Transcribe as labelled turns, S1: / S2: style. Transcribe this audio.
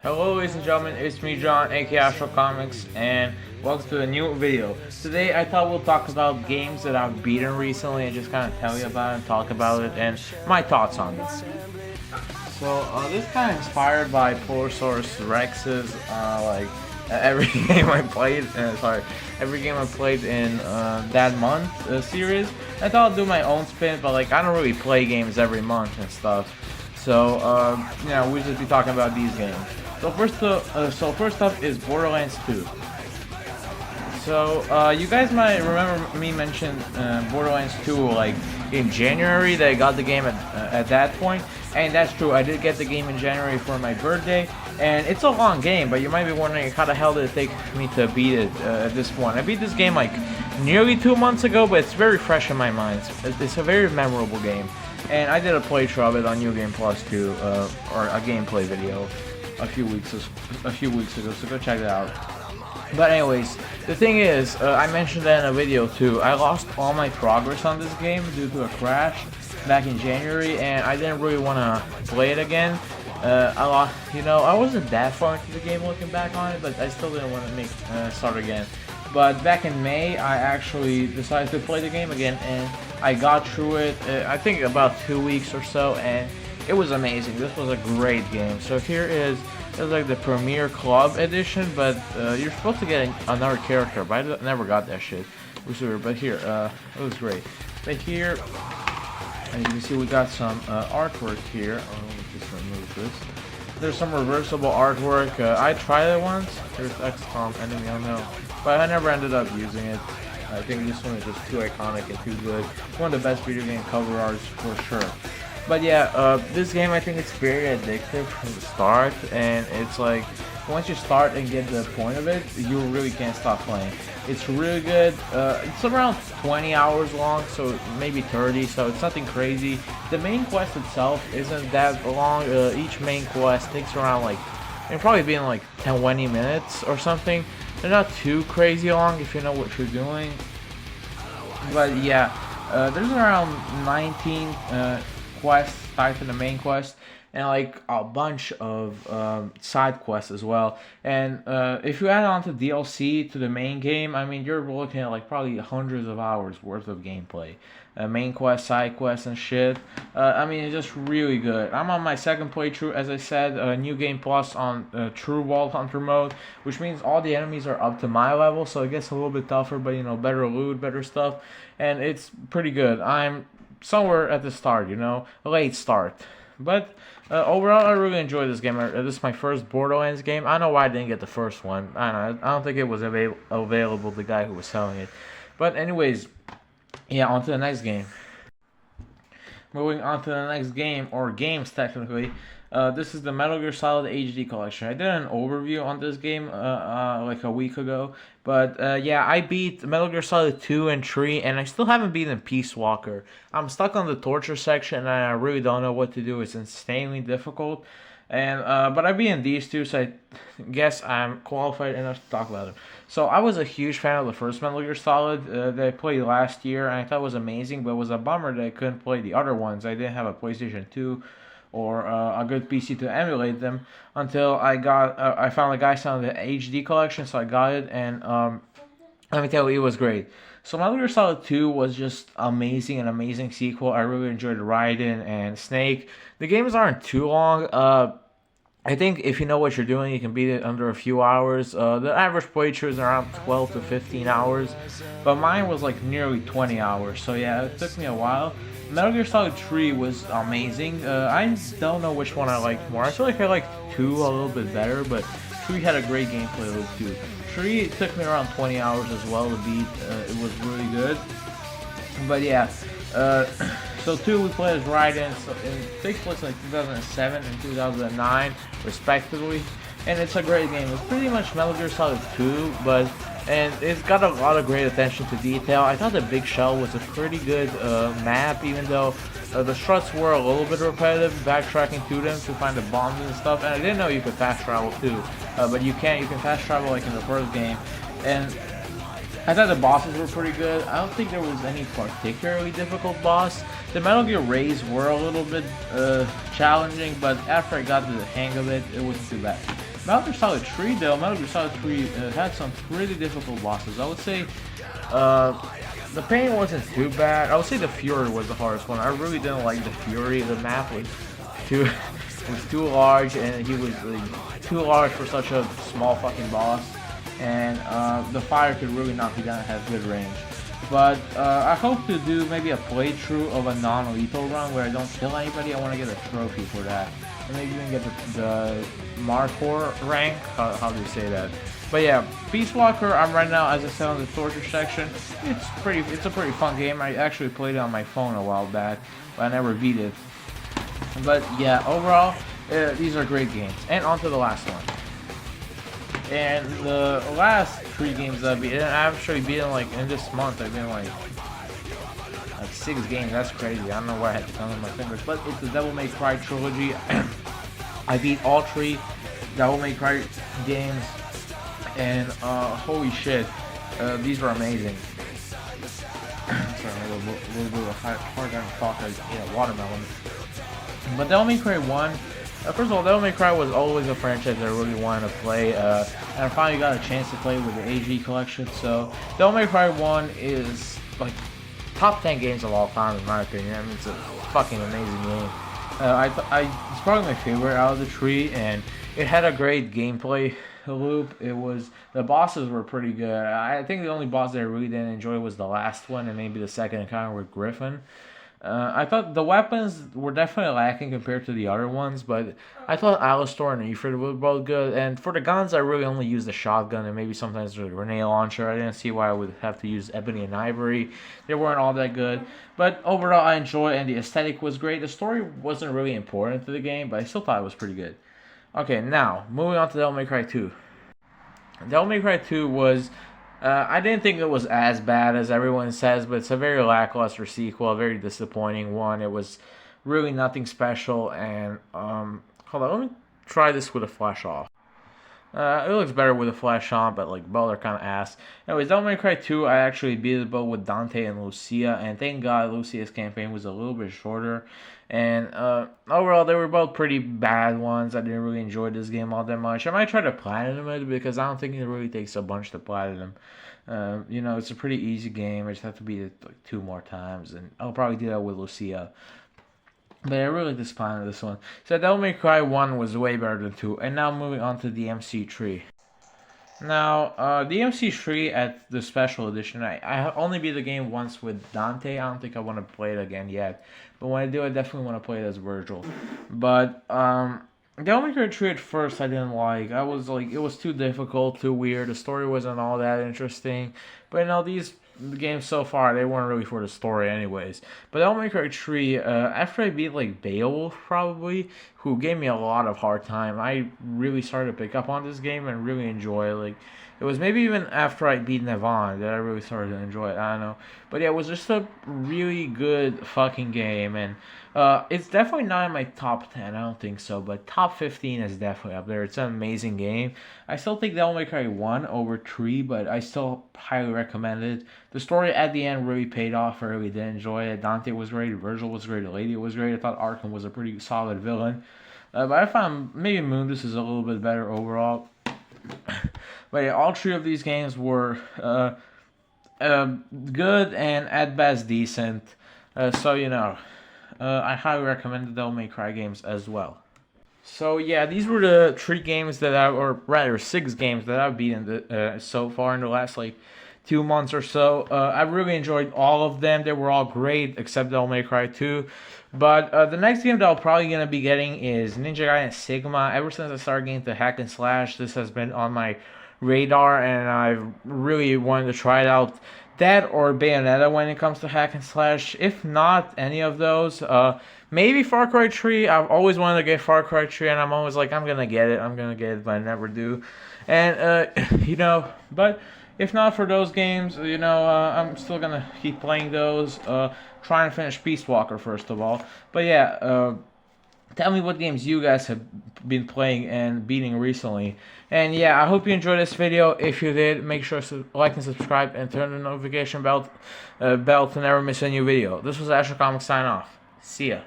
S1: Hello ladies and gentlemen, it's me John, aka Astro Comics, and welcome to a new video. Today I thought we'll talk about games that I've beaten recently and just kind of tell you about it and talk about it and my thoughts on this. So this kind of inspired by Polosaurus Rex's every game I played, every game I played in that month series. I thought I'd do my own spin, but I don't really play games every month and stuff. So we'll just be talking about these games. So first up is Borderlands 2. So you guys might remember me mention Borderlands 2 in January that I got the game at that point, and that's true. I did get the game in January for my birthday, and it's a long game. But you might be wondering how the hell did it take me to beat it at this point? I beat this game nearly 2 months ago, but it's very fresh in my mind. It's a very memorable game, and I did a playthrough of it on New Game Plus too, or a gameplay video a few weeks ago. So go check that out. But anyways, the thing is, I mentioned that in a video too. I lost all my progress on this game due to a crash back in January, and I didn't really want to play it again. I wasn't that far into the game looking back on it, but I still didn't want to start again. But back in May, I actually decided to play the game again, and I got through it. I think about 2 weeks or so, and it was amazing. This was a great game. So here is the Premier Club edition, but you're supposed to get another character, but I never got that shit. It was weird, but here, it was great. But here, as you can see, we got some artwork here. Let me just remove this. There's some reversible artwork. I tried it once. There's XCOM enemy unknown, but I never ended up using it. I think this one is just too iconic and too good. One of the best video game cover arts for sure. But yeah, this game, I think it's very addictive from the start, and it's once you start and get the point of it, you really can't stop playing. It's really good. It's around 20 hours long, so maybe 30, so it's nothing crazy. The main quest itself isn't that long. Each main quest takes around it'll probably be in 20 minutes or something. They're not too crazy long if you know what you're doing. But yeah, there's around 19 quests tied to the main quest, and a bunch of side quests as well. And if you add on to DLC to the main game, I mean, you're looking at probably hundreds of hours worth of gameplay, main quest, side quests, and shit. I mean, it's just really good. I'm on my second playthrough, as I said, New Game Plus on True Vault Hunter mode, which means all the enemies are up to my level, so it gets a little bit tougher, but better loot, better stuff, and it's pretty good. I'm somewhere at the start, a late start. But overall, I really enjoyed this game. This is my first Borderlands game. I don't know why I didn't get the first one. I don't think it was available, the guy who was selling it. But anyways, yeah, on to the next game. Moving on to the next game, or games technically. This is the Metal Gear Solid HD Collection. I did an overview on this game a week ago, but yeah, I beat Metal Gear Solid 2 and 3, and I still haven't beaten Peace Walker. I'm stuck on the torture section, and I really don't know what to do. It's insanely difficult, and but I've beaten these two, so I guess I'm qualified enough to talk about them. So I was a huge fan of the first Metal Gear Solid that I played last year, and I thought it was amazing, but it was a bummer that I couldn't play the other ones. I didn't have a PlayStation 2 or a good PC to emulate them until I found a guy selling the HD collection, so I got it, and let me tell you, it was great. So Metal Gear Solid 2 was just amazing, an amazing sequel. I really enjoyed Raiden and Snake. The games aren't too long. I think if you know what you're doing, you can beat it under a few hours. The average playthrough is around 12 to 15 hours, but mine was nearly 20 hours, so yeah, it took me a while. Metal Gear Solid 3 was amazing. I don't know which one I liked more. I feel like I liked 2 a little bit better, but 3 had a great gameplay loop too. 3 took me around 20 hours as well to beat. It was really good. But yeah, so 2 we played as Raiden. So it takes place in 2007 and 2009 respectively, and it's a great game. It's pretty much Metal Gear Solid 2, and it's got a lot of great attention to detail. I thought the Big Shell was a pretty good map, even though the struts were a little bit repetitive, backtracking to them to find the bombs and stuff. And I didn't know you could fast travel too, but you can fast travel in the first game. And I thought the bosses were pretty good. I don't think there was any particularly difficult boss. The Metal Gear raids were a little bit challenging, but after I got to the hang of it, it wasn't too bad. Metal Gear Solid 3 though, Metal Gear Solid 3 had some pretty difficult bosses. I would say uh, the pain wasn't too bad. I would say the Fury was the hardest one. I really didn't like the Fury. The map was too was too large, and he was like, too large for such a small fucking boss. And the fire could really knock you down and have good range. But I hope to do maybe a playthrough of a non-lethal run where I don't kill anybody. I want to get a trophy for that. And maybe even get the Markor rank. How do you say that? But yeah, Peace Walker, I'm right now, as I said, on the torture section. It's a pretty fun game. I actually played it on my phone a while back, but I never beat it. But yeah, overall, these are great games. And on to the last one. And the last 3 games I've beaten, I've actually beaten like in this month. I've been like 6 games. That's crazy. I don't know where I had to count on my fingers, but it's the Devil May Cry trilogy. I beat all 3 Devil May Cry games, and holy shit, these were amazing. Sorry, a little bit of a hard time to talk. I ate a watermelon. But Devil May Cry 1. First of all, Devil May Cry was always a franchise that I really wanted to play, and I finally got a chance to play with the AG collection. So, Devil May Cry 1 is like top 10 games of all time in my opinion. I mean, it's a fucking amazing game. It's probably my favorite out of the 3, and it had a great gameplay loop. The bosses were pretty good. I think the only boss that I really didn't enjoy was the last one, and maybe the second encounter with Griffin. I thought the weapons were definitely lacking compared to the other ones, but I thought Alistor and Ifrit were both good. And for the guns, I really only used the shotgun and maybe sometimes the grenade launcher. I didn't see why I would have to use Ebony and Ivory. They weren't all that good. But overall, I enjoyed it, and the aesthetic was great. The story wasn't really important to the game, but I still thought it was pretty good. Okay, now, moving on to Devil May Cry 2. Devil May Cry 2 was... I didn't think it was as bad as everyone says, but it's a very lackluster sequel, a very disappointing one. It was really nothing special, and, hold on, let me try this with a flash off. It looks better with a flash on, but, like, both are kind of ass. Anyways, Devil May Cry 2, I actually beat it both with Dante and Lucia, and thank God Lucia's campaign was a little bit shorter. And overall, they were both pretty bad ones. I didn't really enjoy this game all that much. I might try to platinum it because I don't think it really takes a bunch to platinum. You know, it's a pretty easy game. I just have to beat it like 2 more times, and I'll probably do that with Lucia. But I really disappointed this one. So Devil May Cry 1 was way better than 2. And now moving on to the MC3. Now, the MC3 at the special edition, I only beat the game once with Dante. I don't think I want to play it again yet. But when I do, I definitely want to play it as Virgil. But, Devil May Cry 3 at first I didn't like. I was like, it was too difficult, too weird. The story wasn't all that interesting. But, you know, these games so far, they weren't really for the story anyways. But Devil May Cry 3, after I beat, like, Beowulf, probably, who gave me a lot of hard time, I really started to pick up on this game and really enjoy it. Like, it was maybe even after I beat Navon that I really started to enjoy it. I don't know. But yeah, it was just a really good fucking game. And it's definitely not in my top 10. I don't think so. But top 15 is definitely up there. It's an amazing game. I still think Devil May Cry 1 over 3. But I still highly recommend it. The story at the end really paid off. I really did enjoy it. Dante was great. Virgil was great. The Lady was great. I thought Arkham was a pretty solid villain. But I found maybe Mundus is a little bit better overall. But yeah, all 3 of these games were good and at best decent. So, you know, I highly recommend the Devil May Cry games as well. So, yeah, these were the 3 games that or rather 6 games that I've beaten so far in the last, like, 2 months or so. I really enjoyed all of them. They were all great except Devil May Cry 2. But the next game that I'm probably going to be getting is Ninja Gaiden Sigma. Ever since I started getting to hack and slash, this has been on my radar, and I've really wanted to try it out. That or Bayonetta when it comes to hack and slash. If not any of those, maybe Far Cry 3. I've always wanted to get Far Cry 3, and I'm always like, I'm going to get it, but I never do. And, you know, but if not for those games, you know, I'm still going to keep playing those. Try and finish Peace Walker first of all. But yeah, tell me what games you guys have been playing and beating recently. And yeah, I hope you enjoyed this video. If you did, make sure to like and subscribe and turn the notification bell to never miss a new video. This was Asher Comics sign off. See ya.